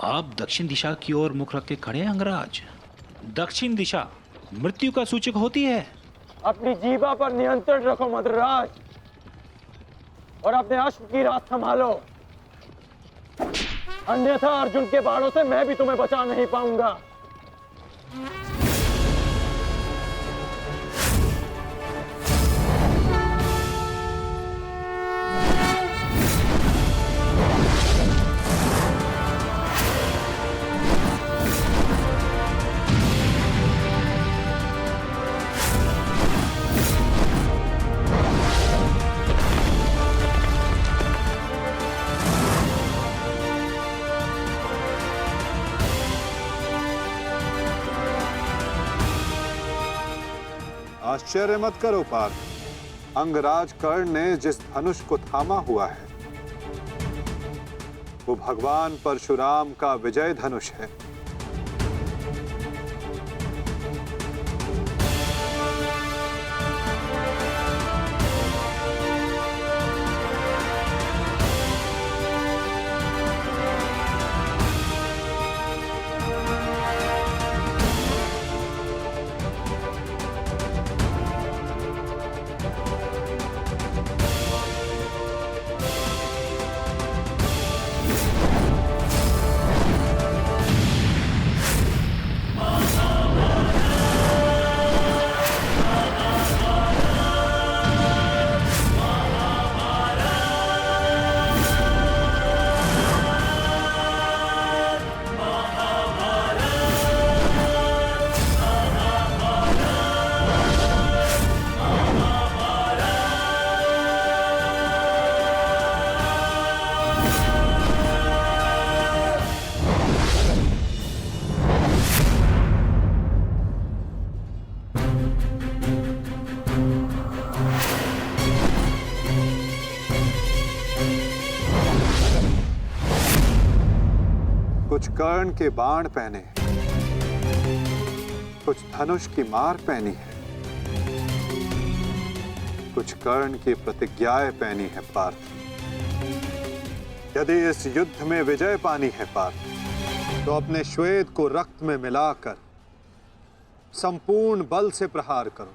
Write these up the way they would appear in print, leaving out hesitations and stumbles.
आप दक्षिण दिशा की ओर मुख रख के खड़े हैं अंगराज। दक्षिण दिशा मृत्यु का सूचक होती है। अपनी जीवा पर नियंत्रण रखो मद्रराज, और अपने अश्व की रात संभालो, अन्यथा अर्जुन के बाणों से मैं भी तुम्हें बचा नहीं पाऊंगा। आश्चर्य मत करो पार्थ, अंगराज कर्ण ने जिस धनुष को थामा हुआ है वो भगवान परशुराम का विजय धनुष है। कुछ कर्ण के बाण पहने, कुछ धनुष की मार पहनी है, कुछ कर्ण की प्रतिज्ञाएं पहनी है पार्थ। यदि इस युद्ध में विजय पानी है पार्थ, तो अपने श्वेत को रक्त में मिलाकर संपूर्ण बल से प्रहार करो।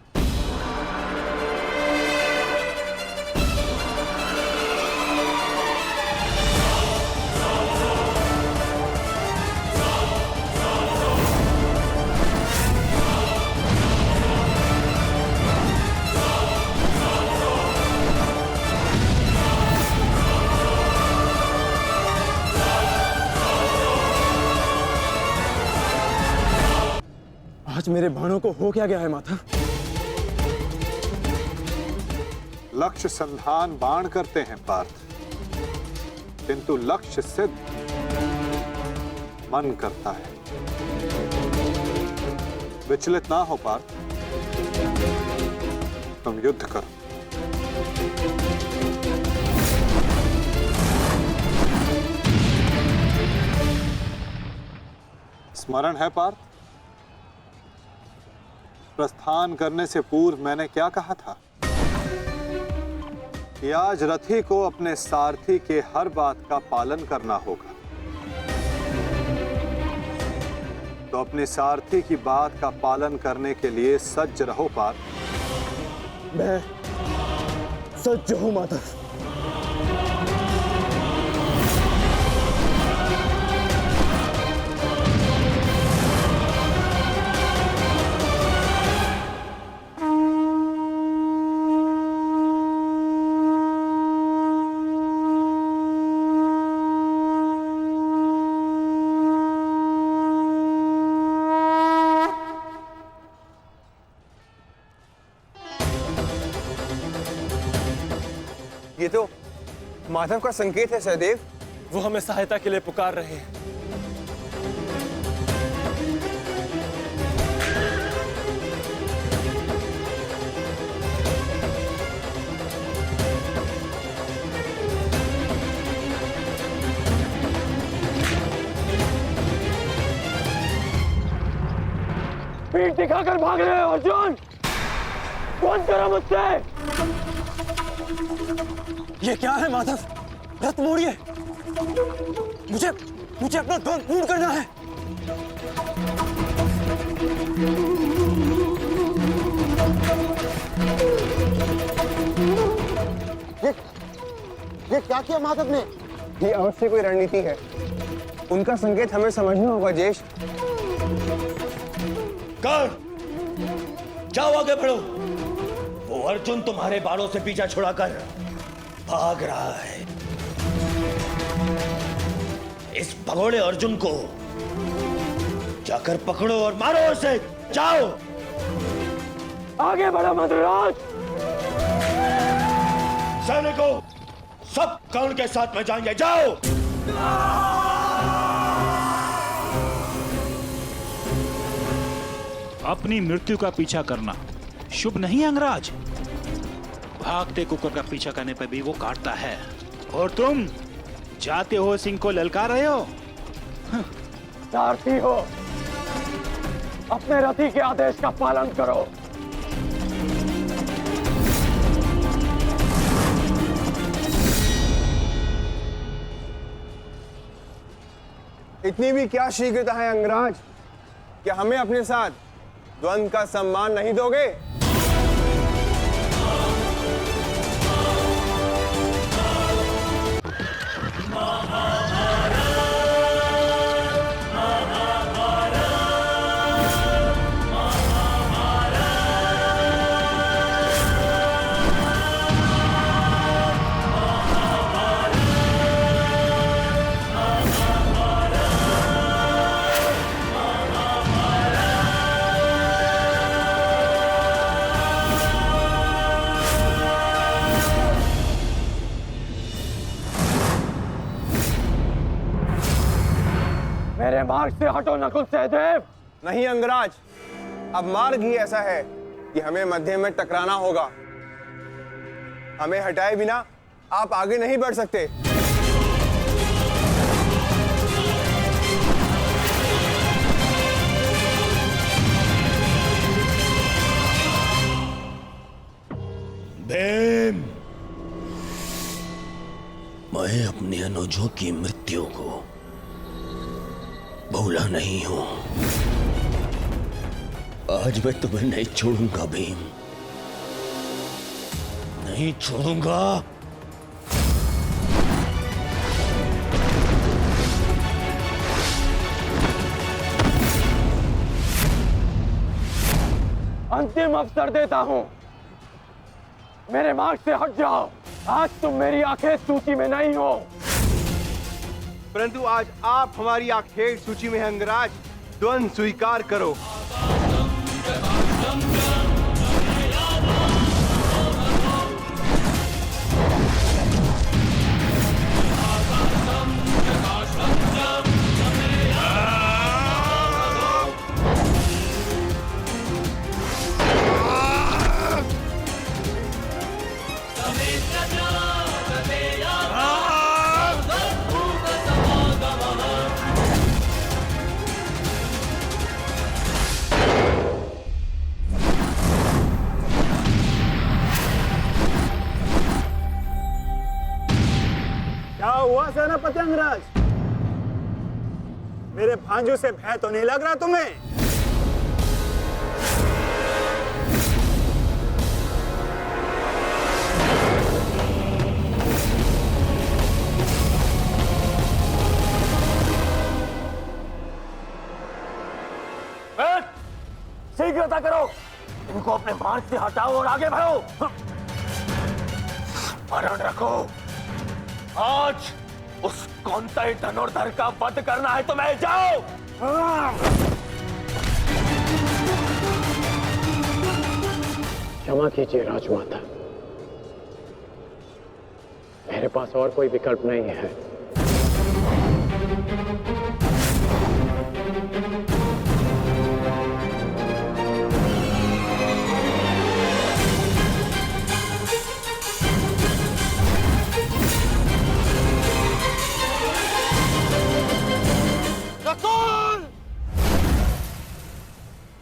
आज मेरे बाणों को हो क्या गया है माता? लक्ष्य संधान बाण करते हैं पार्थ, किंतु लक्ष्य सिद्ध मन करता है। विचलित ना हो पार्थ, तुम युद्ध करो। स्मरण है पार्थ, प्रस्थान करने से पूर्व मैंने क्या कहा था कि आज रथी को अपने सारथी के हर बात का पालन करना होगा। तो अपने सारथी की बात का पालन करने के लिए सज्ज रहो पार्थ। मैं सज्ज हूं माता। ये तो माधव का संकेत है सहदेव। वो हमें सहायता के लिए पुकार रहे हैं। पीठ दिखाकर भाग रहे हो अर्जुन, बंद करो मुझसे। ये क्या है माधव? रथ मोड़िए, मुझे अपना ड्रोन पूर्ण करना है। ये क्या किया माधव ने? ये अवश्य कोई रणनीति है। उनका संकेत हमें समझना होगा जेश। कर, जाओ आगे बढ़ो। वो अर्जुन तुम्हारे बालों से पीछा छुड़ाकर भाग रहा है। इस भगोड़े अर्जुन को जाकर पकड़ो और मारो उसे। जाओ आगे बढ़ो मद्राज। सैनिकों, सब कर्ण के साथ में जाएंगे। जाओ। अपनी मृत्यु का पीछा करना शुभ नहीं अंगराज। भागते कुकुर का पीछा करने पर भी वो काटता है, और तुम जाते हो सिंह को ललकार रहे हो। सारथी हो, अपने रथी के आदेश का पालन करो। इतनी भी क्या शीघ्रता है अंगराज? क्या हमें अपने साथ द्वंद्व का सम्मान नहीं दोगे? मेरे मार्ग से हटो नकुल सहदेव। नहीं अंगराज, अब मार्ग ही ऐसा है कि हमें मध्य में टकराना होगा। हमें हटाए बिना आप आगे नहीं बढ़ सकते। भीम, मैं अपने अनुजों की मृत्यु को भूला नहीं हूं। आज मैं तुम्हें नहीं छोड़ूंगा भीम, नहीं छोड़ूंगा। अंतिम अवसर देता हूं, मेरे मार्ग से हट जाओ। आज तुम मेरी आंखें सूची में नहीं हो, परंतु आज आप हमारी आखेट सूची में हैं अंगराज। द्वंद्व स्वीकार करो। क्या हुआ सेनापति अंगराज? मेरे भांजू से भय तो नहीं लग रहा तुम्हें? शीघ्रता करो, इनको अपने मार्ग से हटाओ और आगे बढ़ो। स्मरण रखो, आज उस कौंतल धनुर्धर का वध करना है तुम्हें। जाओ। क्षमा कीजिए राजमाता, मेरे पास और कोई विकल्प नहीं है।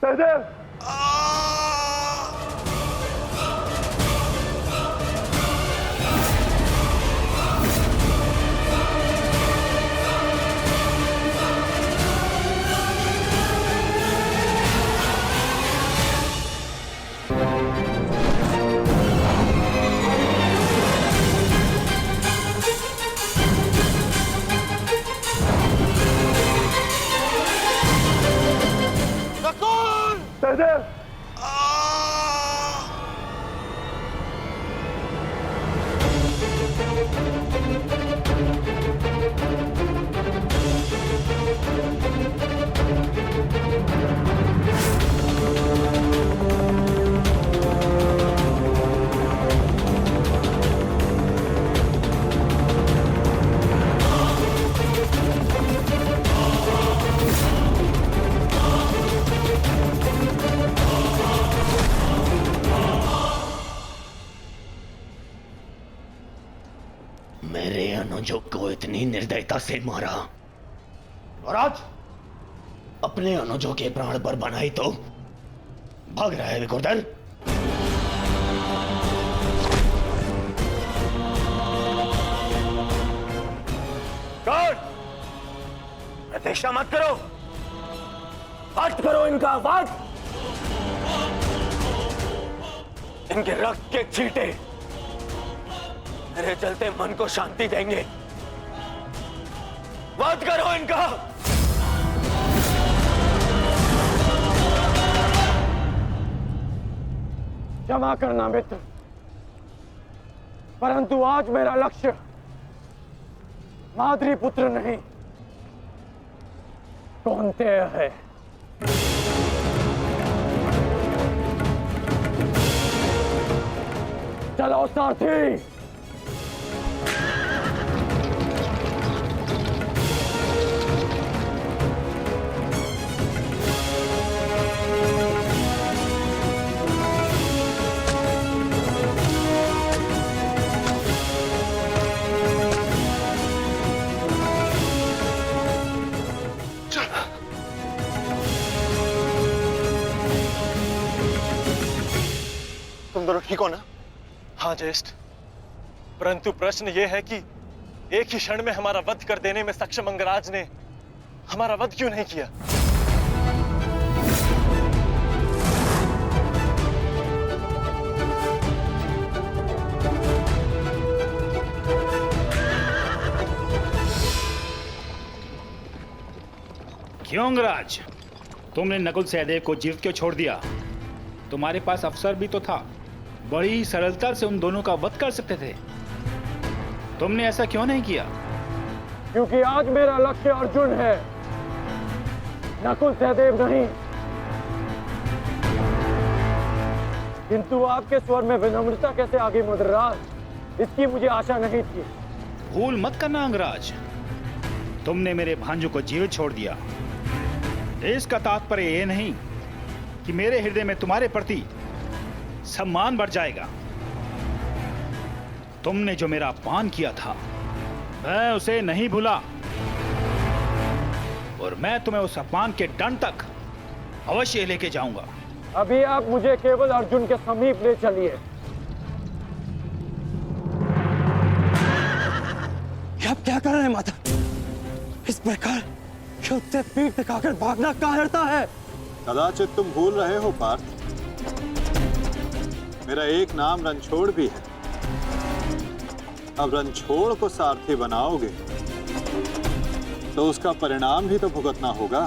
सहदेव, सहदेव, मेरे अनुजों को इतनी निर्दयता से मारा और आज अपने अनुजों के प्राण पर बनाई तो भाग रहा है विकुर्दन। कौन? प्रतीक्षा मत करो, वध करो इनका वध। इनके रक्त के छींटे मेरे चलते मन को शांति देंगे। वध करो इनका। क्षमा करना मित्र, परंतु आज मेरा लक्ष्य माद्री पुत्र नहीं, कौन्तेय है। चलो सारथी। तुम दोनों ठीक हो ना? हाँ ज्येष्ठ, परंतु प्रश्न यह है कि एक ही क्षण में हमारा वध कर देने में सक्षम अंगराज ने हमारा वध क्यों नहीं किया? क्यों अंगराज, तुमने नकुल सहदेव को जीवित क्यों छोड़ दिया? तुम्हारे पास अवसर भी तो था, बड़ी सरलता से उन दोनों का वध कर सकते थे। तुमने ऐसा क्यों नहीं किया? क्योंकि आज मेरा लक्ष्य अर्जुन है, नकुल सहदेव नहीं। किंतु आपके स्वर में विनम्रता कैसे आ गई मद्रास, इसकी मुझे आशा नहीं थी। भूल मत करना अंगराज, तुमने मेरे भांजू को जीवित छोड़ दिया। इसका तात्पर्य यह नहीं कि मेरे हृदय में तुम्हारे प्रति सम्मान बढ़ जाएगा। तुमने जो मेरा अपमान किया था, मैं उसे नहीं भूला, और मैं तुम्हें उस अपमान के दंड तक अवश्य लेके जाऊंगा। अभी आप मुझे केवल अर्जुन के समीप ले चलिए। आप क्या कर रहे हैं माता? इस प्रकार युद्ध से पीठ दिखाकर भागना कायरता है। कदाचित तुम भूल रहे हो पार्थ, मेरा एक नाम रणछोड़ भी है। अब रणछोड़ को सारथी बनाओगे तो उसका परिणाम भी तो भुगतना होगा।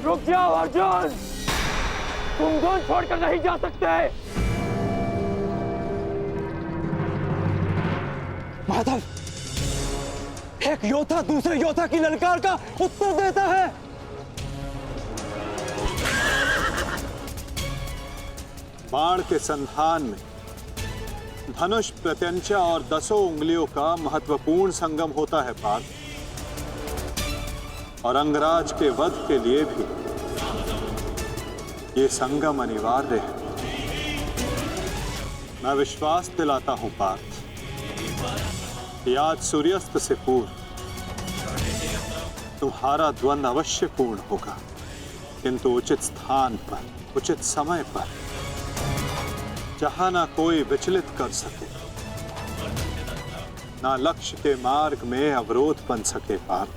रुक जाओ अर्जुन, तुम दोनों छोड़कर नहीं जा सकते। माधव, एक योद्धा दूसरे योद्धा की ललकार का उत्तर देता है। बाण के संधान में धनुष, प्रत्यंचा और 10 उंगलियों का महत्वपूर्ण संगम होता है पार्थ, और अंगराज के वध के लिए भी ये संगम अनिवार्य है। मैं विश्वास दिलाता हूं पार्थ, आज सूर्यास्त से पूर्व तुम्हारा द्वंद अवश्य पूर्ण होगा, किंतु उचित स्थान पर, उचित समय पर, जहां ना कोई विचलित कर सके, ना लक्ष्य के मार्ग में अवरोध बन सके पार्थ।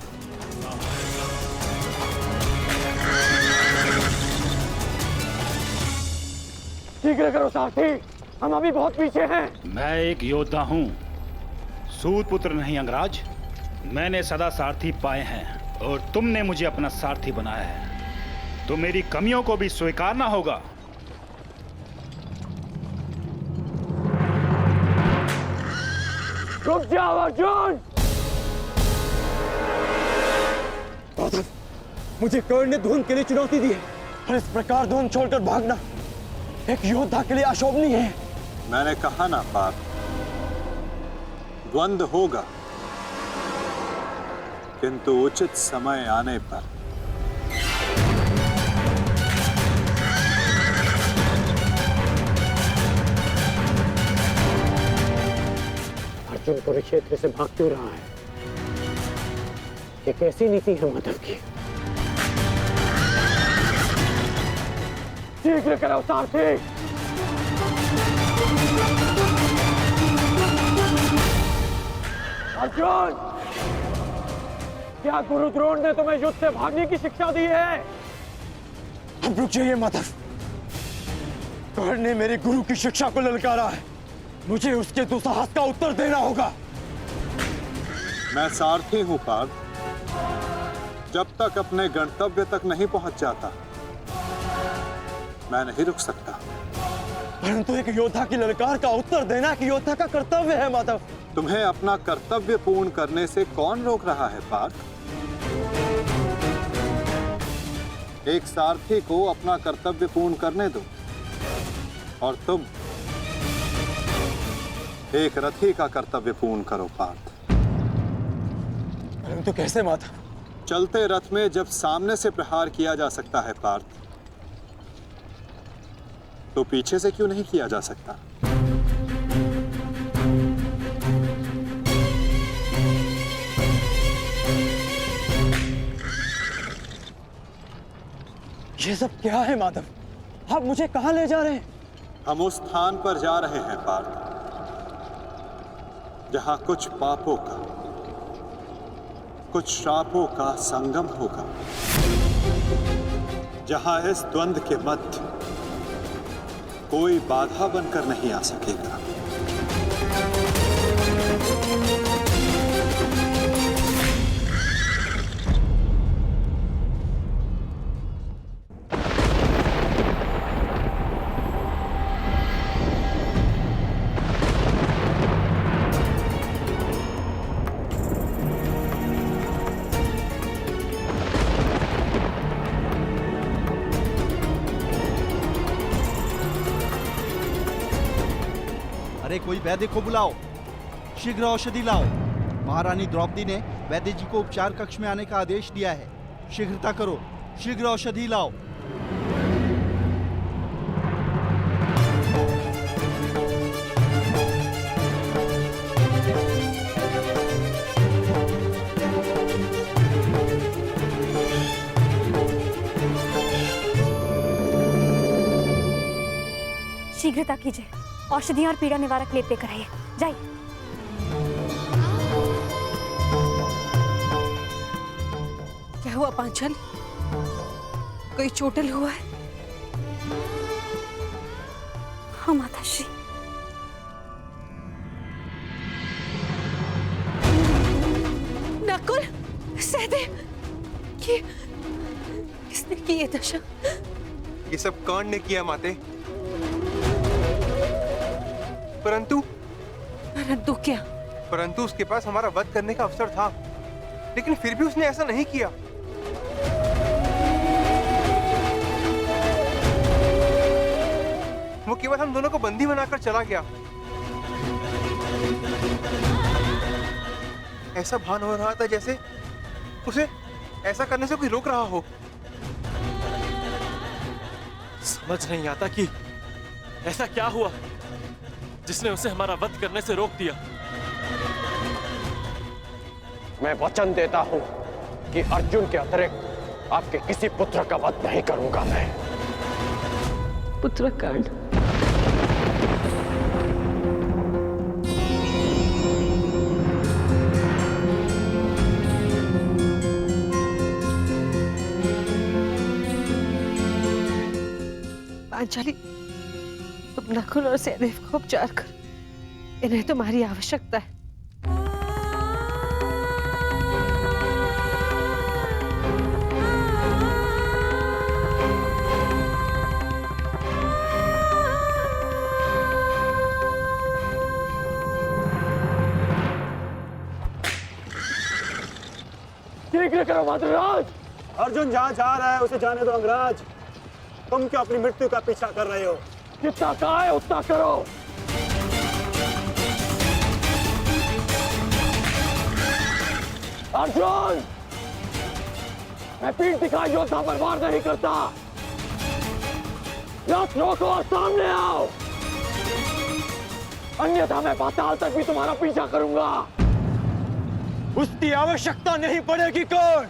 शीघ्र करो साथी, हम अभी बहुत पीछे हैं। मैं एक योद्धा हूं, सूत पुत्र नहीं अंगराज, मैंने सदा सारथी पाए हैं और तुमने मुझे अपना सारथी बनाया है, तो मेरी कमियों को भी स्वीकारना होगा। रुक जाओ अर्जुन। माधव, मुझे कर्ण ने धुन के लिए चुनौती दी है और इस प्रकार धुन छोड़कर भागना एक योद्धा के लिए अशोभनीय है। मैंने कहा ना पार्थ, द्वंद्व होगा, किंतु उचित समय आने पर। अर्जुन कुरुक्षेत्र से भाग क्यों रहा है? ये कैसी नीति है माधव की? शीघ्र करो सारथी। अर्जुन, क्या गुरु द्रोण ने तुम्हें युद्ध से भागने की शिक्षा दी है? अब रुक जाइए माधव, कर्ण ने मेरे गुरु की शिक्षा को ललकारा है, मुझे उसके दुस्साहस का उत्तर देना होगा। मैं सारथी हूं पार्थ, जब तक अपने गंतव्य तक नहीं पहुंच जाता मैं नहीं रुक सकता। परंतु एक योद्धा की ललकार का उत्तर देना एक योद्धा का कर्तव्य है माधव। तुम्हें अपना कर्तव्य पूर्ण करने से कौन रोक रहा है पार्थ? एक सारथी को अपना कर्तव्य पूर्ण करने दो और तुम एक रथी का कर्तव्य पूर्ण करो पार्थ। परंतु कैसे माधव? चलते रथ में जब सामने से प्रहार किया जा सकता है पार्थ, तो पीछे से क्यों नहीं किया जा सकता? ये सब क्या है माधव? आप मुझे कहां ले जा रहे हैं? हम उस स्थान पर जा रहे हैं पार्थ, जहां कुछ पापों का, कुछ श्रापों का संगम होगा, जहां इस द्वंद्व के मध्य कोई बाधा बनकर नहीं आ सकेगा। अरे कोई वैद्य को बुलाओ, शीघ्र औषधि लाओ। महारानी द्रौपदी ने वैद्य जी को उपचार कक्ष में आने का आदेश दिया है। शीघ्रता करो, शीघ्र औषधि लाओ। शीघ्रता कीजिए, औषधि और पीड़ा निवारक लेप लेकर आइए। जाइए। क्या हुआ पांचाली? कोई चोटिल हुआ है? हाँ माताश्री। नकुल, सहदेव, किसने की ये दशा? ये सब कर्ण ने किया माते। परंतु क्या? परंतु उसके पास हमारा वध करने का अवसर था, लेकिन फिर भी उसने ऐसा नहीं किया। वो केवल हम दोनों को बंदी बनाकर चला गया। ऐसा भान हो रहा था जैसे उसे ऐसा करने से कोई रोक रहा हो। समझ नहीं आता कि ऐसा क्या हुआ जिसने उसे हमारा वध करने से रोक दिया। मैं वचन देता हूं कि अर्जुन के अतिरिक्त आपके किसी पुत्र का वध नहीं करूंगा मैं। पुत्र कर्ण, पांचाली, तुम नकुल और सहदेव को उपचार कर, इन्हें तुम्हारी आवश्यकता है। शीघ्र करो मद्राज। अर्जुन जहाँ जा रहा है उसे जाने दो अंगराज। तुम क्यों अपनी मृत्यु का पीछा कर रहे हो? जितना कहा है उतना करो। अर्जुन, मैं पीठ दिखा योद्धा पर वार नहीं करता। रथ रोको और सामने आओ, अन्यथा मैं पाताल तक भी तुम्हारा पीछा करूंगा। उसकी आवश्यकता नहीं पड़ेगी कौन?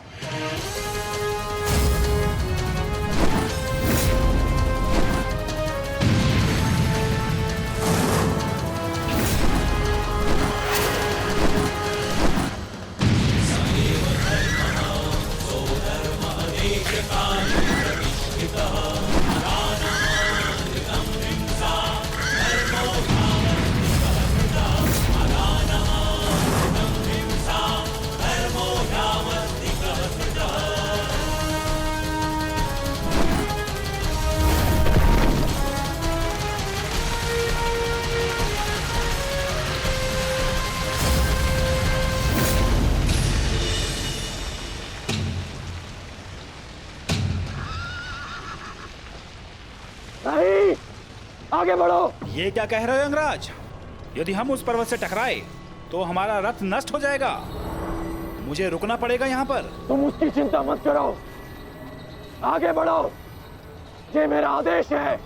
नहीं, आगे बढ़ो। ये क्या कह रहे हो अंगराज? यदि हम उस पर्वत से टकराए तो हमारा रथ नष्ट हो जाएगा। मुझे रुकना पड़ेगा यहाँ पर। तुम उसकी चिंता मत करो, आगे बढ़ो, ये मेरा आदेश है।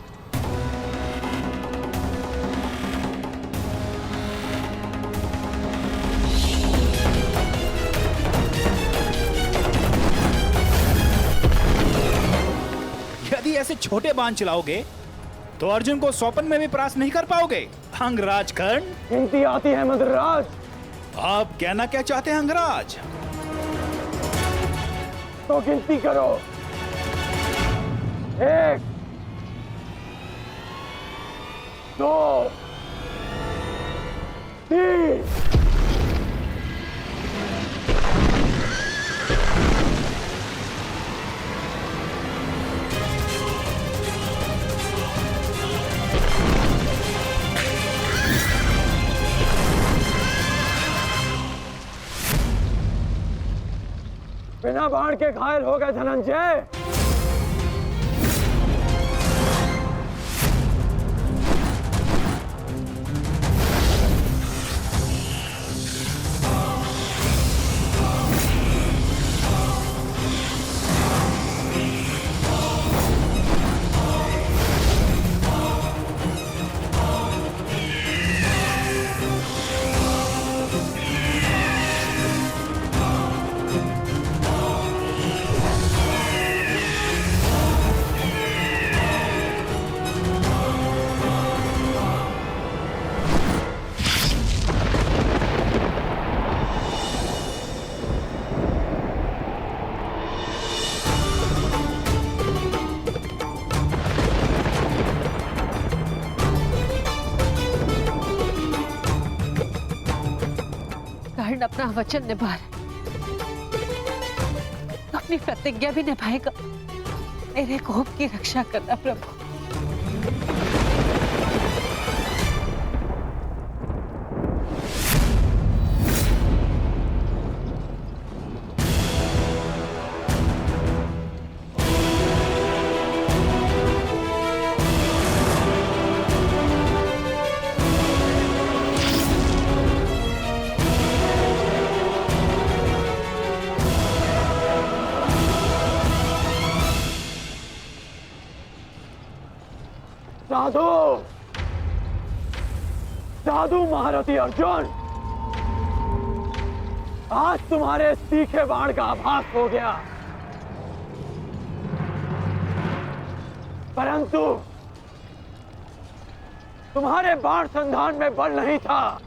यदि ऐसे छोटे बाण चलाओगे तो अर्जुन को स्वपन में भी परास्त नहीं कर पाओगे। अंगराज कर्ण, गिनती आती है मद्राज। आप कहना क्या चाहते हैं अंगराज? तो गिनती करो। 1, 2, 3। बिना बाण के घायल हो गए धनंजय। कर्ण अपना वचन निभा रहा, अपनी प्रतिज्ञा भी निभाएगा। मेरे कोप की रक्षा करना प्रभु। साधु, साधु महारथी अर्जुन, आज तुम्हारे तीखे बाण का आभास हो गया, परंतु तुम्हारे बाण संधान में बल नहीं था।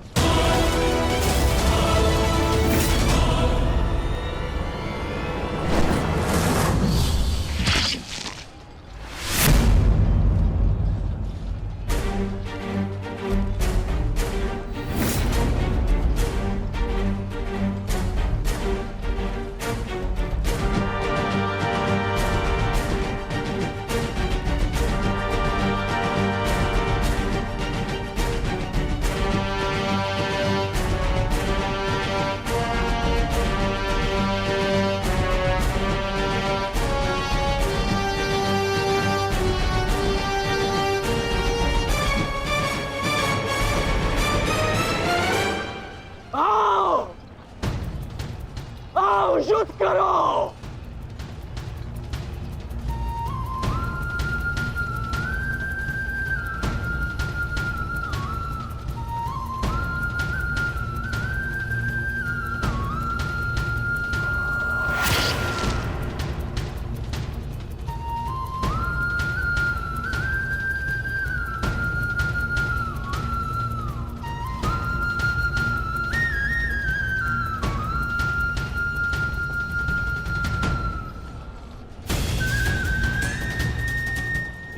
युद्ध करो।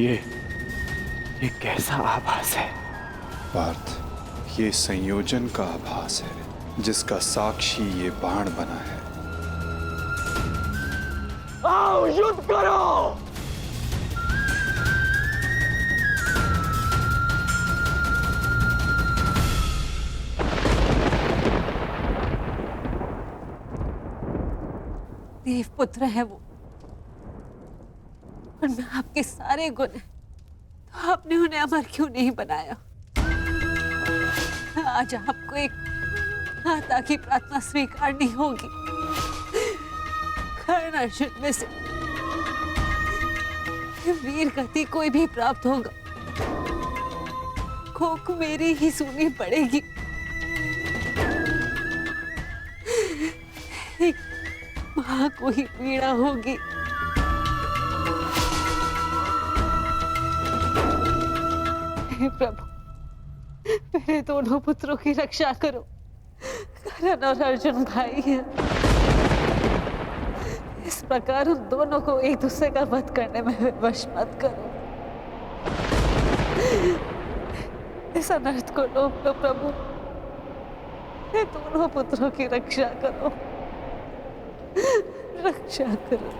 ये कैसा आभास है पार्थ? ये संयोजन का आभास है जिसका साक्षी ये बाण बना है। आओ युद्ध करो। देवपुत्र है वो, और मैं आपके सारे गुण हैं, तो आपने उन्हें अमर क्यों नहीं बनाया? आज आपको एक माता की प्रार्थना स्वीकारनी होगी। कर्ण अर्जुन में से वीर गति कोई भी प्राप्त होगा, कोक मेरी ही सुननी पड़ेगी। एक मां को ही पीड़ा होगी। हे प्रभु, मेरे दोनों पुत्रों की रक्षा करो। कर्ण और अर्जुन भाई हैं। इस प्रकार उन दोनों को एक दूसरे का वध करने में विवश मत करो। इस अनर्थ को रोक लो प्रभु। मेरे दोनों पुत्रों की रक्षा करो, रक्षा करो।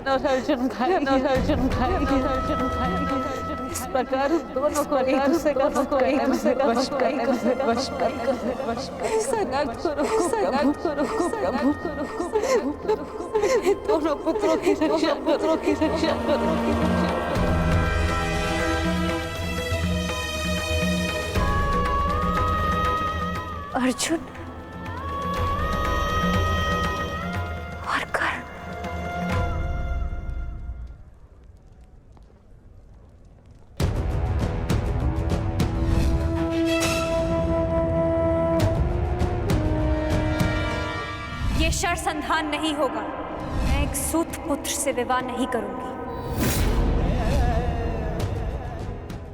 अर्जुन भाई, अर्जुन भाई, अर्जुन भाई, इस प्रकार दोनों को एक दूसरे का वश ऐसा नर्थ को रोको प्रभु, दोनों पुत्रों की रक्षा करो। अर्जुन और कर्ण, ये शर संधान नहीं होगा। मैं एक सूत पुत्र से विवाह नहीं करूंगी।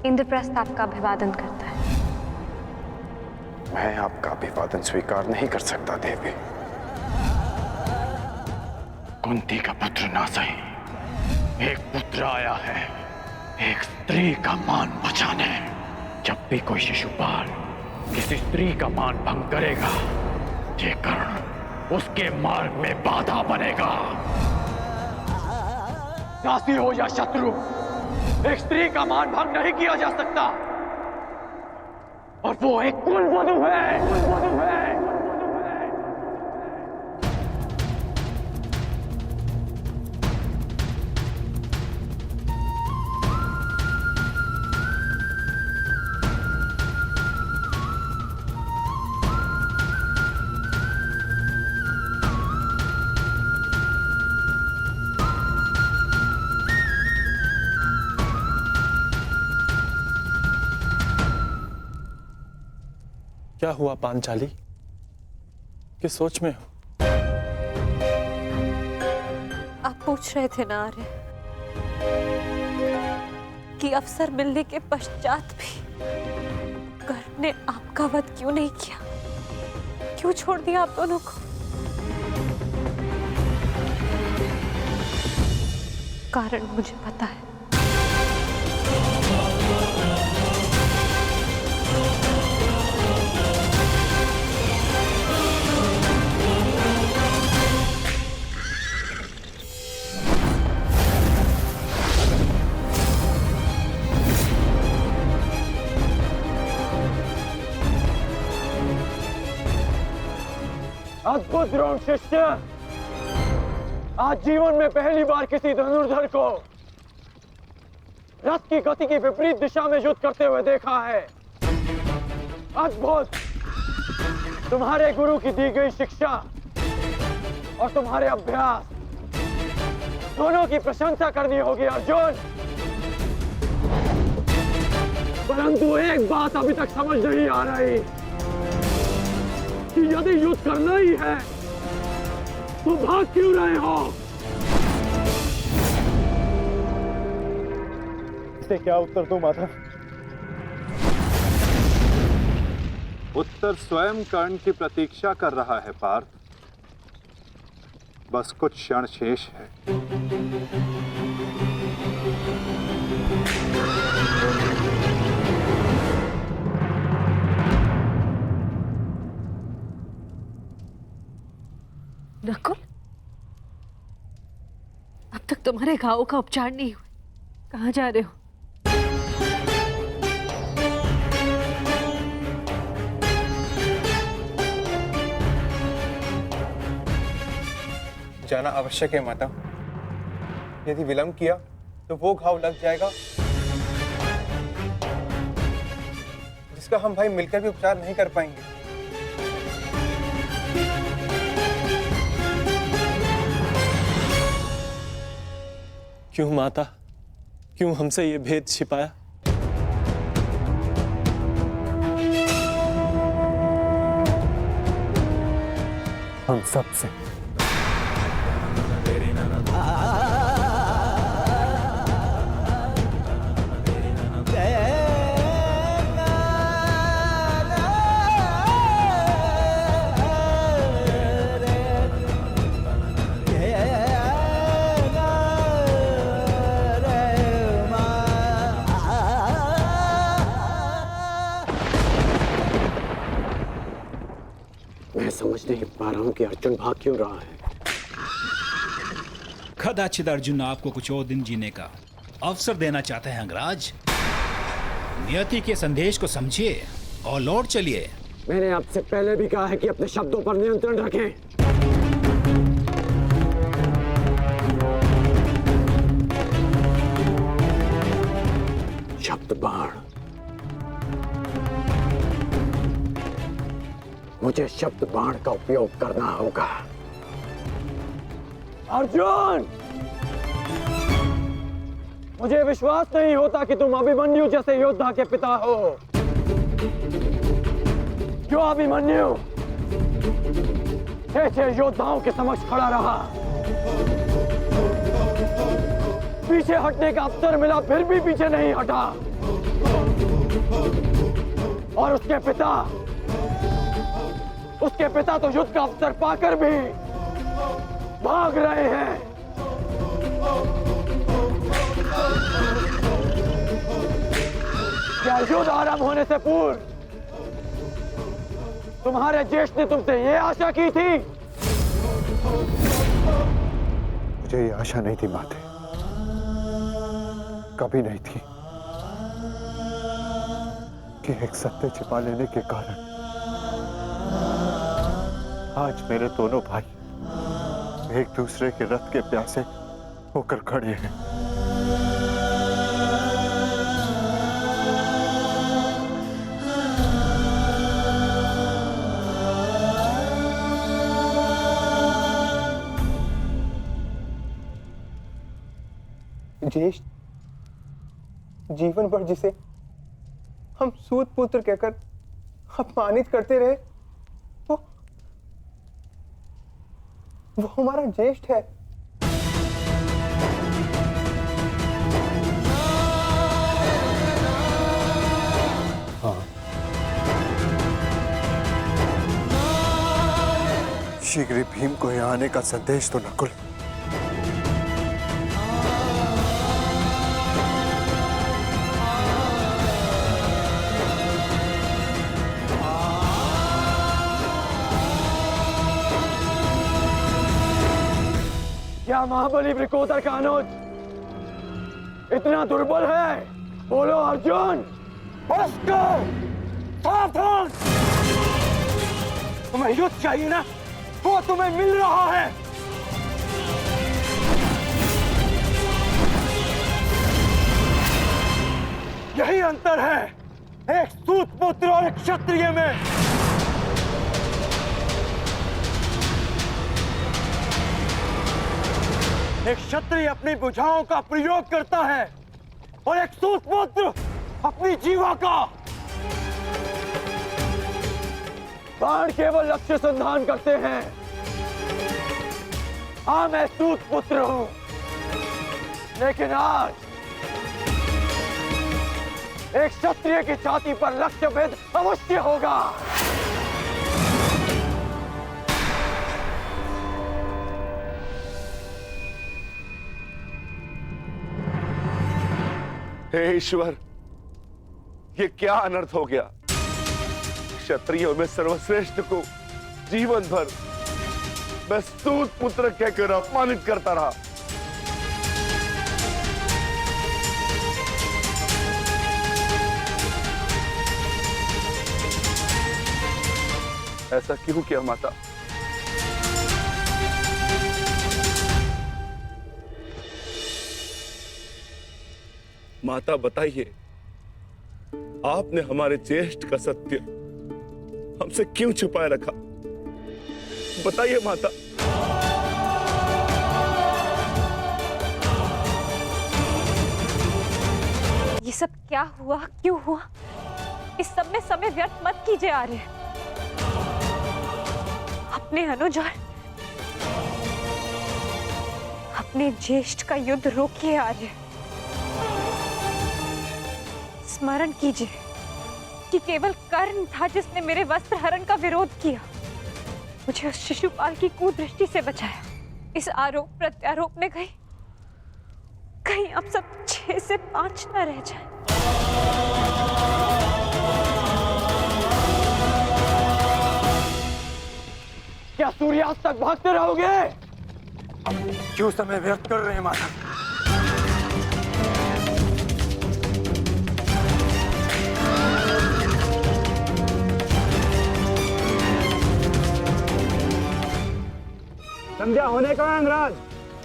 इंद्रप्रस्थ आपका अभिवादन करता है। मैं आपका अभिवादन स्वीकार नहीं कर सकता देवी। कुंती का पुत्र ना सही, एक पुत्र आया है एक स्त्री का मान बचाने। जब भी कोई शिशुपाल किसी स्त्री का मान भंग करेगा, ये कर्ण उसके मार्ग में बाधा बनेगा। दासी हो या शत्रु, एक स्त्री का मान भंग नहीं किया जा सकता, और वो एक कुलवधू है। क्या हुआ पांचाली? किस सोच में हो? आप पूछ रहे थे ना आर्य कि अवसर मिलने के पश्चात भी कर्ण ने आपका वध क्यों नहीं किया, क्यों छोड़ दिया आप दोनों को? कारण मुझे पता है। अद्भुत द्रोण शिष्य, आज जीवन में पहली बार किसी धनुर्धर को रथ की गति की विपरीत दिशा में युद्ध करते हुए देखा है। अद्भुत! तुम्हारे गुरु की दी गई शिक्षा और तुम्हारे अभ्यास दोनों की प्रशंसा करनी होगी अर्जुन। परंतु एक बात अभी तक समझ नहीं आ रही कि यदि युद्ध करना ही है तो भाग क्यों रहे हो? इसे क्या उत्तर दूं माता? उत्तर स्वयं कर्ण की प्रतीक्षा कर रहा है पार्थ। बस कुछ क्षण शेष है। नकुल, अब तक तुम्हारे घावों का उपचार नहीं हुआ। कहाँ जा रहे हो? जाना आवश्यक है माता। यदि विलंब किया तो वो घाव लग जाएगा जिसका हम भाई मिलकर भी उपचार नहीं कर पाएंगे। क्यों माता, क्यों हमसे ये भेद छिपाया? हम सबसे। मैं समझ नहीं पा रहा हूं कि अर्जुन भाग क्यों रहा है। कदाचित अर्जुन आपको कुछ और दिन जीने का अवसर देना चाहते हैं अंगराज। नियति के संदेश को समझिए और लौट चलिए। मैंने आपसे पहले भी कहा है कि अपने शब्दों पर नियंत्रण रखें। शब्द बाण। मुझे शब्द बाण का उपयोग करना होगा। अर्जुन, मुझे विश्वास नहीं होता कि तुम अभिमन्यु जैसे योद्धा के पिता हो। जो अभिमन्यु 6 योद्धाओं के समक्ष खड़ा रहा, पीछे हटने का अवसर मिला फिर भी पीछे नहीं हटा, और उसके पिता तो युद्ध का अवसर पाकर भी भाग रहे हैं। क्या युद्ध आरंभ होने से पूर्व तुम्हारे ज्येष्ठ ने तुमसे ये आशा की थी? मुझे ये आशा नहीं थी माते, कभी नहीं थी कि एक सत्य छिपा लेने के कारण आज मेरे दोनों भाई एक दूसरे के रथ के प्यासे होकर खड़े हैं। ज्येष्ठ जीवन भर जिसे हम सूत पुत्र कहकर अपमानित करते रहे, वो हमारा ज्येष्ठ है। हाँ, शीघ्र ही भीम को यहाँ आने का संदेश तो नकुल। क्या महाबली वृकोदर का अनुज इतना दुर्बल है? बोलो अर्जुन। सावधान! तुम्हें युद्ध चाहिए ना? वो तुम्हें मिल रहा है। यही अंतर है एक सूत पुत्र और एक क्षत्रिय में। एक क्षत्रिय अपनी भुजाओं का प्रयोग करता है और एक सूत पुत्र अपनी जीवा का। बाण केवल लक्ष्य संधान करते हैं। हाँ, मैं सूत पुत्र हूं, लेकिन आज एक क्षत्रिय की छाती पर लक्ष्य भेद अवश्य होगा। हे ईश्वर, ये क्या अनर्थ हो गया। क्षत्रियों में सर्वश्रेष्ठ को जीवन भर मैं सूत पुत्र कहकर अपमानित करता रहा। ऐसा क्यों किया माता? माता बताइए, आपने हमारे ज्येष्ठ का सत्य हमसे क्यों छुपाए रखा? बताइए माता। ये सब क्या हुआ, क्यों हुआ? इस सब में समय व्यर्थ मत कीजिए आर्य। अपने अनुज और अपने ज्येष्ठ का युद्ध रोकिए आर्य। स्मरण कीजिए कि केवल कर्ण था जिसने मेरे वस्त्र हरण का विरोध किया, मुझे उस शिशुपाल की कुदृष्टि से बचाया। इस आरोप प्रत्यारोप में कहीं अब सब 6 से 5 न रह जाए। क्या सूर्यास्त तक भागते रहोगे? क्यों समय व्यर्थ कर रहे हैं माता? संध्या होने का अंगराज,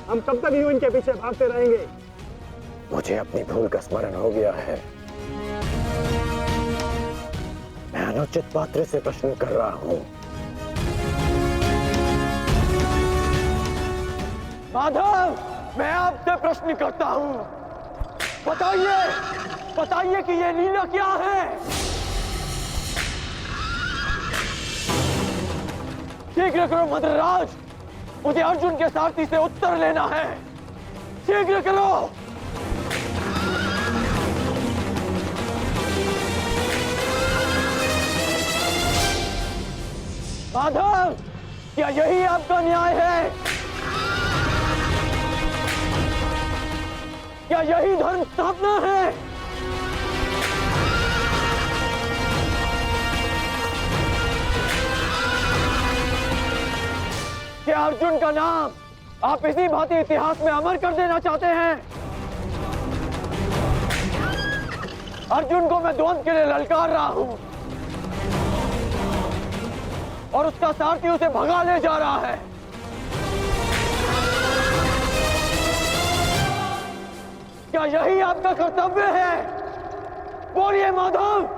हम कब तक यूं इनके पीछे भागते रहेंगे? मुझे अपनी भूल का स्मरण हो गया है। मैं अनुचित पात्र से प्रश्न कर रहा हूं। माधव, मैं आपसे प्रश्न करता हूं। बताइए कि ये लीला क्या है? शीघ्र करो मद्रराज, मुझे अर्जुन के सारथी से उत्तर लेना है। शीघ्र करो। माधव, क्या यही आपका न्याय है? क्या यही धर्म स्थापना है? क्या अर्जुन का नाम आप इसी भांति इतिहास में अमर कर देना चाहते हैं? अर्जुन को मैं द्वंद्व के लिए ललकार रहा हूं और उसका सारथी उसे भगा ले जा रहा है। क्या यही आपका कर्तव्य है? बोलिए माधव।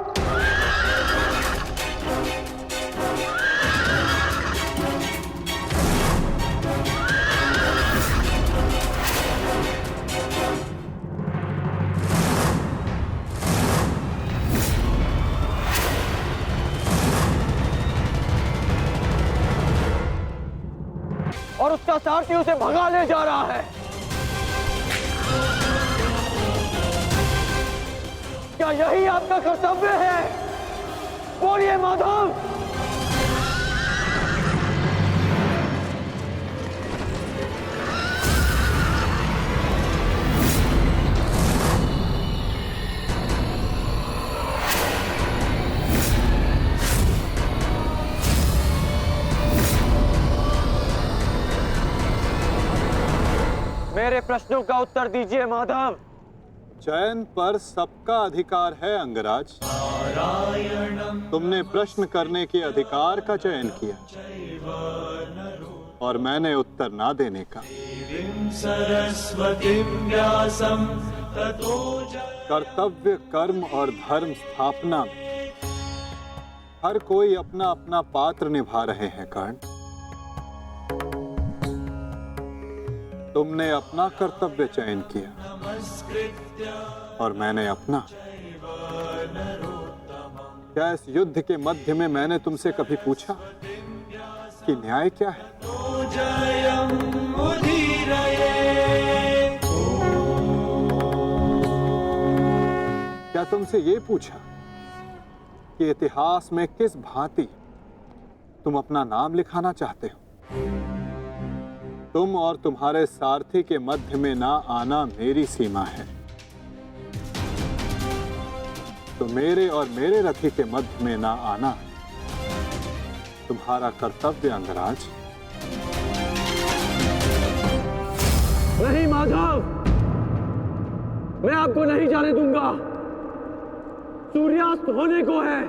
और उसका सारथी उसे भगा ले जा रहा है। क्या यही आपका कर्तव्य है? बोलिए माधव। मेरे प्रश्नों का उत्तर दीजिए माधव। चयन पर सबका अधिकार है अंगराज। तुमने प्रश्न करने के अधिकार का चयन किया और मैंने उत्तर ना देने का। कर्तव्य, कर्म और धर्म स्थापना में हर कोई अपना अपना पात्र निभा रहे हैं कर्ण। तुमने अपना कर्तव्य चयन किया और मैंने अपना। क्या इस युद्ध के मध्य में मैंने तुमसे कभी पूछा कि न्याय क्या है? क्या तुमसे ये पूछा कि इतिहास में किस भांति तुम अपना नाम लिखाना चाहते हो? तुम और तुम्हारे सारथी के मध्य में ना आना मेरी सीमा है, तो मेरे और मेरे रथी के मध्य में ना आना तुम्हारा कर्तव्य अंगराज। नहीं माधव, मैं आपको नहीं जाने दूंगा। सूर्यास्त होने को है,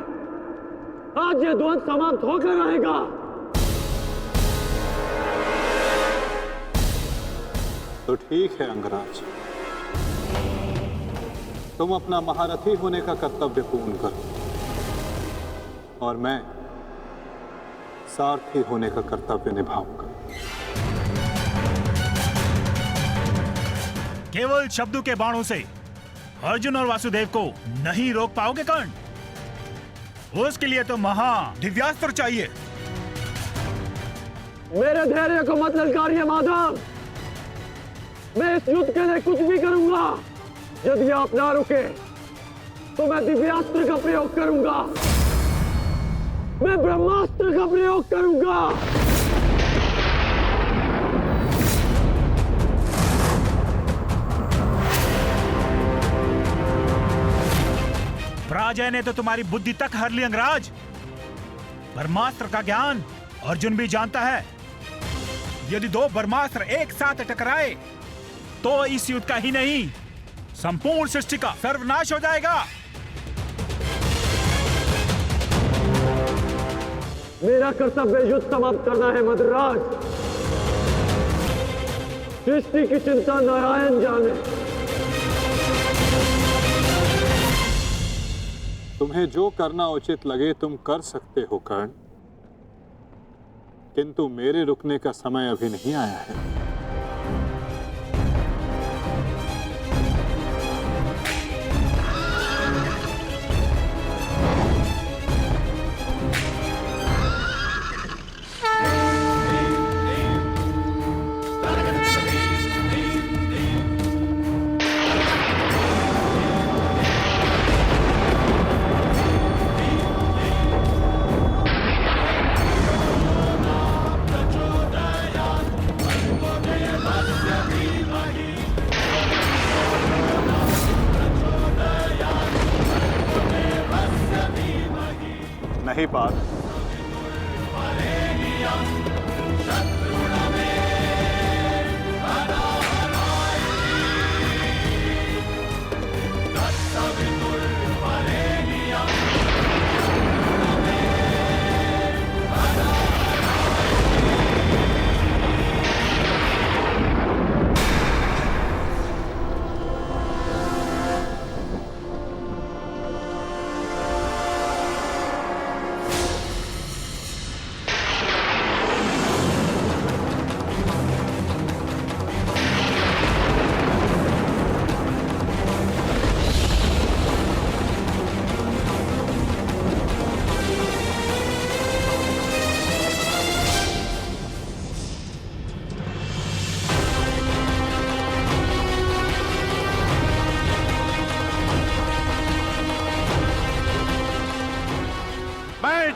आज ये द्वंद समाप्त होकर रहेगा। तो ठीक है अंगराज, तुम अपना महारथी होने का कर्तव्य पूर्ण करो और मैं सारथी होने का कर्तव्य निभाऊंगा। केवल शब्दों के बाणों से अर्जुन और वासुदेव को नहीं रोक पाओगे कर्ण। उसके लिए तो महा दिव्यास्त्र चाहिए। मेरे धैर्य को मत ललकारिए माधव, मैं इस युद्ध के लिए कुछ भी करूंगा। यदि आप ना रुके तो मैं दिव्यास्त्र का प्रयोग करूंगा, मैं ब्रह्मास्त्र का प्रयोग करूंगा। पराजय ने तो तुम्हारी बुद्धि तक हर ली अंगराज। ब्रह्मास्त्र का ज्ञान अर्जुन भी जानता है। यदि दो ब्रह्मास्त्र एक साथ टकराए तो इस युद्ध का ही नहीं, संपूर्ण सृष्टि का सर्वनाश हो जाएगा। मेरा कर्तव्य युद्ध समाप्त करना है मद्राज। सृष्टि की चिंता नारायण जाने। तुम्हें जो करना उचित लगे तुम कर सकते हो कर्ण, किंतु मेरे रुकने का समय अभी नहीं आया है। नहीं पार्थ,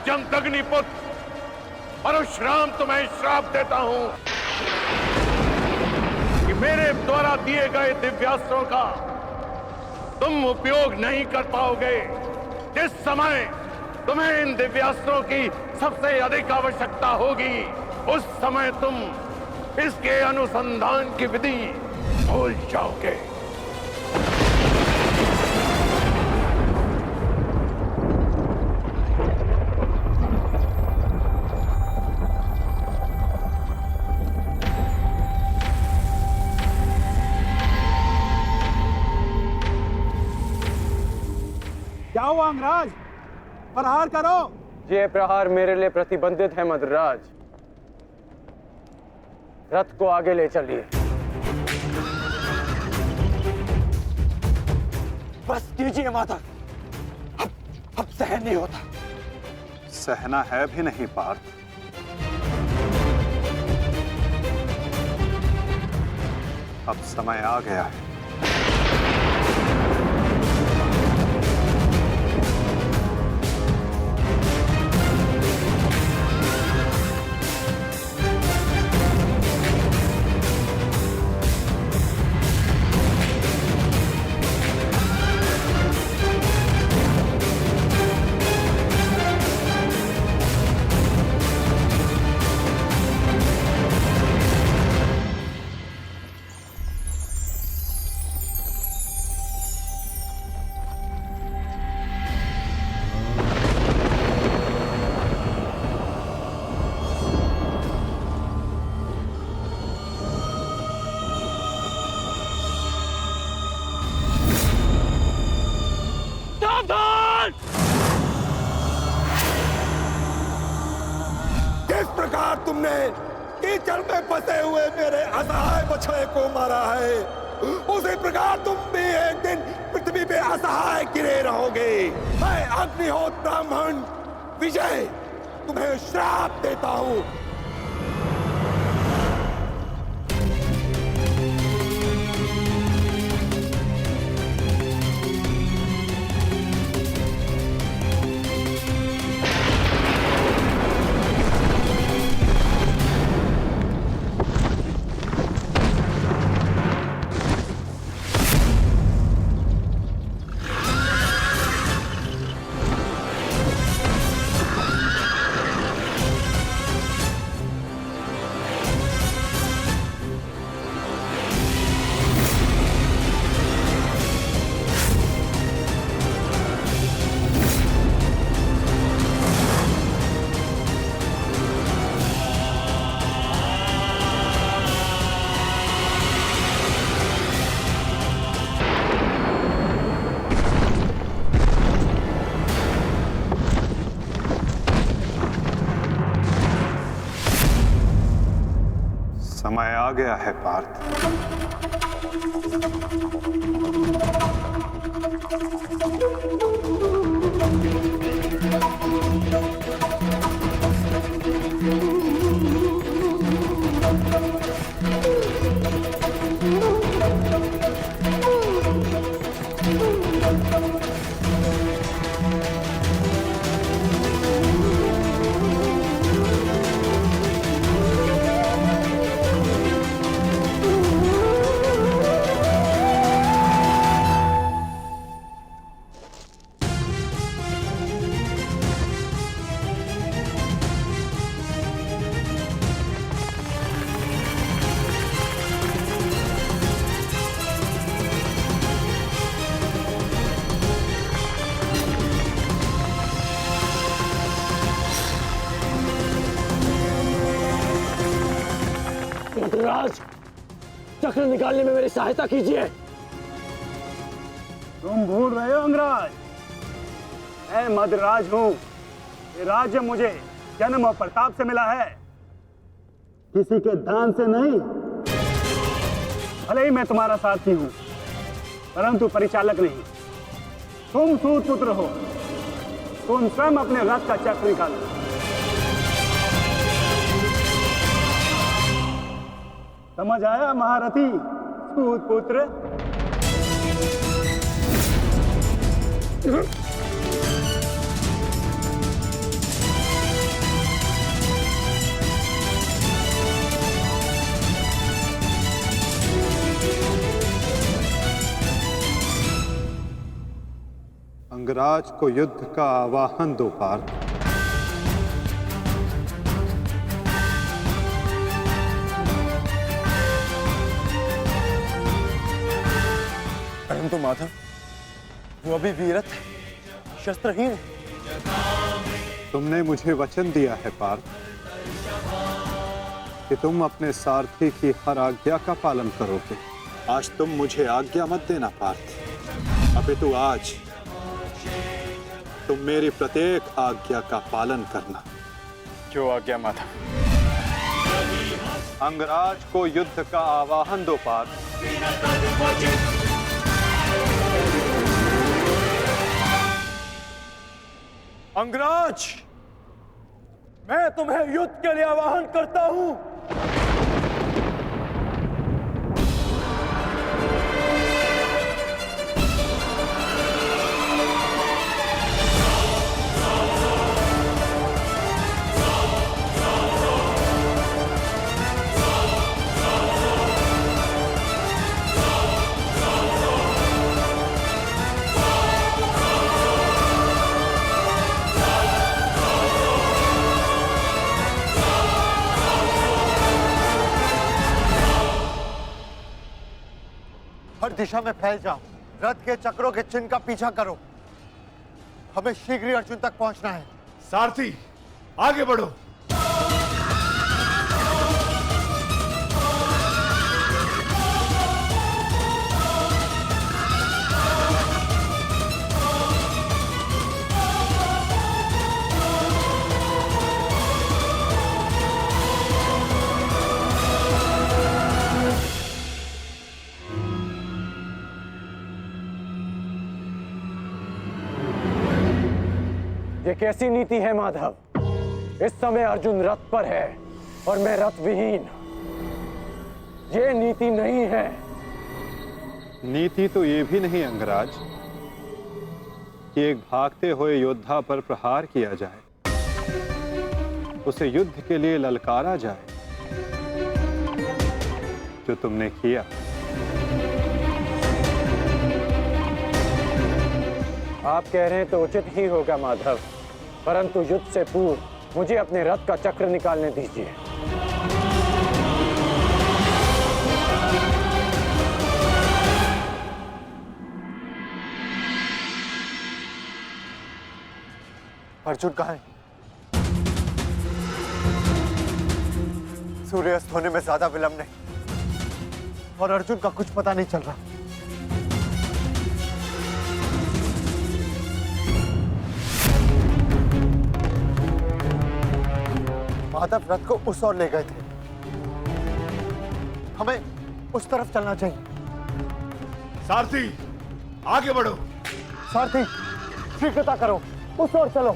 जमदग्निपुत्र परशुराम तुम्हें श्राप देता हूं कि मेरे द्वारा दिए गए दिव्यास्त्रों का तुम उपयोग नहीं कर पाओगे। जिस समय तुम्हें इन दिव्यास्त्रों की सबसे अधिक आवश्यकता होगी, उस समय तुम इसके अनुसंधान की विधि भूल जाओगे। आओ अंगराज, प्रहार करो। ये प्रहार मेरे लिए प्रतिबंधित है मद्राज। रथ को आगे ले चलिए। बस कीजिए माता, अब सहन नहीं होता। सहना है भी नहीं पार्थ। अब समय आ गया है। किस प्रकार तुमने कीचड़ में फंसे हुए मेरे असहाय बछड़े को मारा है, उसी प्रकार तुम भी एक दिन पृथ्वी पे असहाय गिरे रहोगे। मैं अग्निहोत्र ब्राह्मण विजय तुम्हें श्राप देता हूं। समय आ गया है पार्थ। मद्राज, चक्र निकालने में मेरी सहायता कीजिए। तुम भूल रहे हो अंगराज, मैं मद्राज हूं। ये राज्य मुझे जन्म और प्रताप से मिला है, किसी के दान से नहीं। भले ही मैं तुम्हारा साथी हूं, परंतु परिचालक नहीं। तुम सूत पुत्र हो, तुम स्वयं अपने रथ का चक्र निकालो। समझ आया महारथी सूत पुत्र? अंगराज को युद्ध का आवाहन दो पार्थ। परंतु माधव, वो अभी वीरत है, शस्त्रहीन है। तुमने मुझे वचन दिया है पार्थ कि तुम अपने सारथी की हर आज्ञा का पालन करोगे। आज तुम मुझे आज्ञा मत देना पार्थ, अपितु आज तुम मेरी प्रत्येक आज्ञा का पालन करना। जो आज्ञा माता। अंगराज को युद्ध का आवाहन दो पार्थ। अंगराज, मैं तुम्हें युद्ध के लिए आवाहन करता हूं। हर दिशा में फैल जाओ, रथ के चक्रों के चिन्ह का पीछा करो। हमें शीघ्र ही अर्जुन तक पहुंचना है। सारथी, आगे बढ़ो। ये कैसी नीति है माधव? इस समय अर्जुन रथ पर है और मैं रथ विहीन। ये नीति नहीं है। नीति तो ये भी नहीं अंगराज कि एक भागते हुए योद्धा पर प्रहार किया जाए, उसे युद्ध के लिए ललकारा जाए, जो तुमने किया। आप कह रहे हैं तो उचित ही होगा माधव, परंतु युद्ध से पूर्व मुझे अपने रथ का चक्र निकालने दीजिए। अर्जुन कहाँ है? सूर्यास्त होने में ज्यादा विलंब नहीं और अर्जुन का कुछ पता नहीं चल रहा। माधव रथ को उस ओर ले गए थे, हमें उस तरफ चलना चाहिए। सारथी, आगे बढ़ो। सारथी, शीघ्रता करो, उस ओर चलो।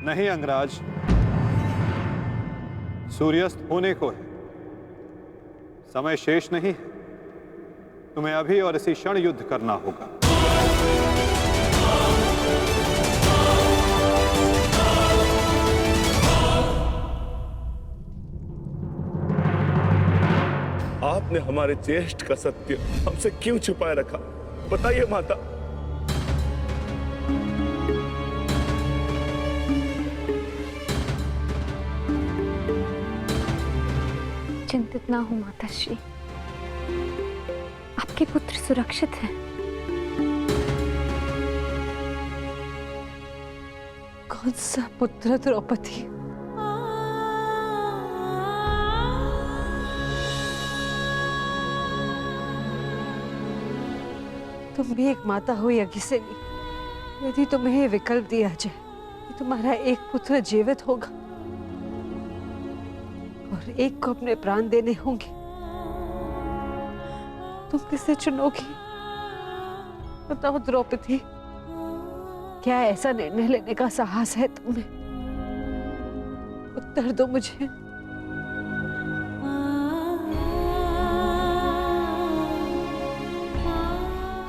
नहीं अंगराज, सूर्यास्त होने को है, समय शेष नहीं है। तुम्हें अभी और इसी क्षण युद्ध करना होगा। आपने हमारे ज्येष्ठ का सत्य हमसे क्यों छुपाए रखा? बताइए माता। चिंतित ना हो माताश्री, आपके पुत्र सुरक्षित हैं। कौन सा पुत्र द्रौपदी? तुम भी एक माता हो यज्ञसेनी, यदि तुम्हें ये विकल्प दिया जाए कि तुम्हारा एक पुत्र जीवित होगा और एक को अपने प्राण देने होंगे, तुम किसे चुनोगी? बताओ द्रौपदी, क्या ऐसा निर्णय लेने का साहस है तुम्हें? उत्तर दो मुझे।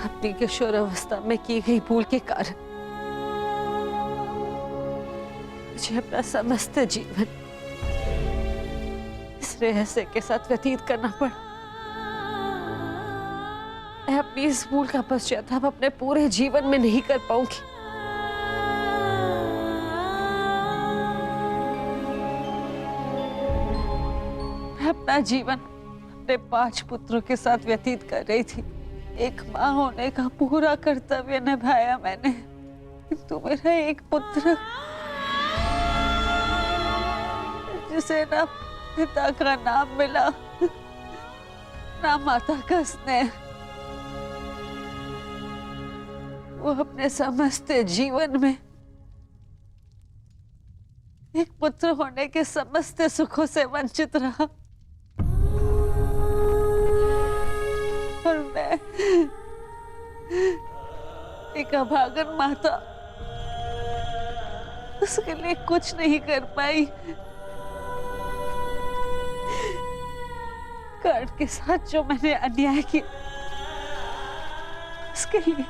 अपनी किशोरावस्था में की गई भूल के कारण मुझे अपना समस्त जीवन इस रहस्य के साथ व्यतीत करना पड़ा। मैं अपनी इस भूल का पश्चाताप अपने पूरे जीवन में नहीं कर पाऊंगी। मैं अपना जीवन अपने 5 पुत्रों के साथ व्यतीत कर रही थी। एक माँ होने का पूरा कर्तव्य निभाया मैंने, किंतु मेरा एक पुत्र जिसे ना पिता का नाम मिला, ना माता का स्नेह। वो अपने समस्त जीवन में एक पुत्र होने के समस्त सुखों से वंचित रहा, और मैं एक अभागन माता उसके लिए कुछ नहीं कर पाई। कर्ण के साथ जो मैंने अन्याय किया, उसके लिए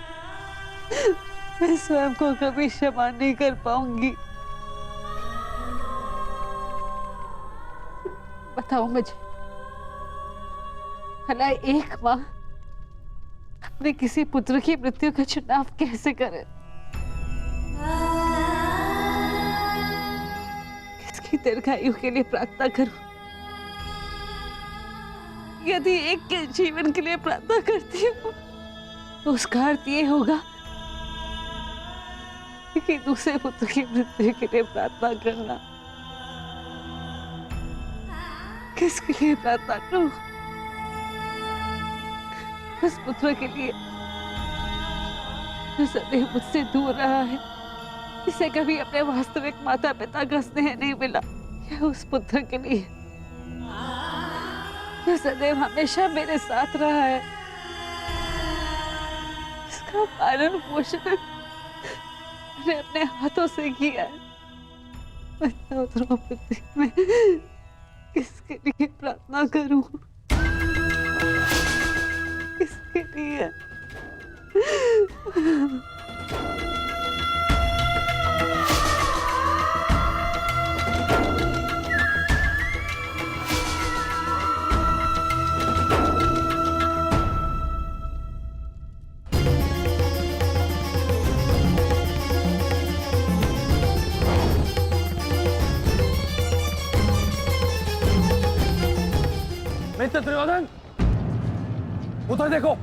मैं स्वयं को कभी क्षमा नहीं कर पाऊंगी। बताओ मुझे, भला एक माँ अपने किसी पुत्र की मृत्यु का चुनाव कैसे करे? किसकी दीर्घायु के लिए प्रार्थना करूं? यदि एक के जीवन के लिए प्रार्थना करती हूँ तो उसका अर्थ ये होगा कि दूसरे पुत्र की मृत्यु के लिए प्रार्थना करना। किसके लिए प्रार्थना करूं? उस पुत्र के लिए जो सदैव मुझसे दूर रहा है, जिसे कभी अपने वास्तविक माता पिता का स्नेह नहीं मिला, या उस पुत्र के लिए जो सदैव हमेशा मेरे साथ रहा है, इसका पालन पोषण मैंने अपने हाथों से किया है। बताओ द्रौपदी, मैं किसके लिए प्रार्थना करूं? किसके लिए? मित्र दुर्योधन, उधर देखो।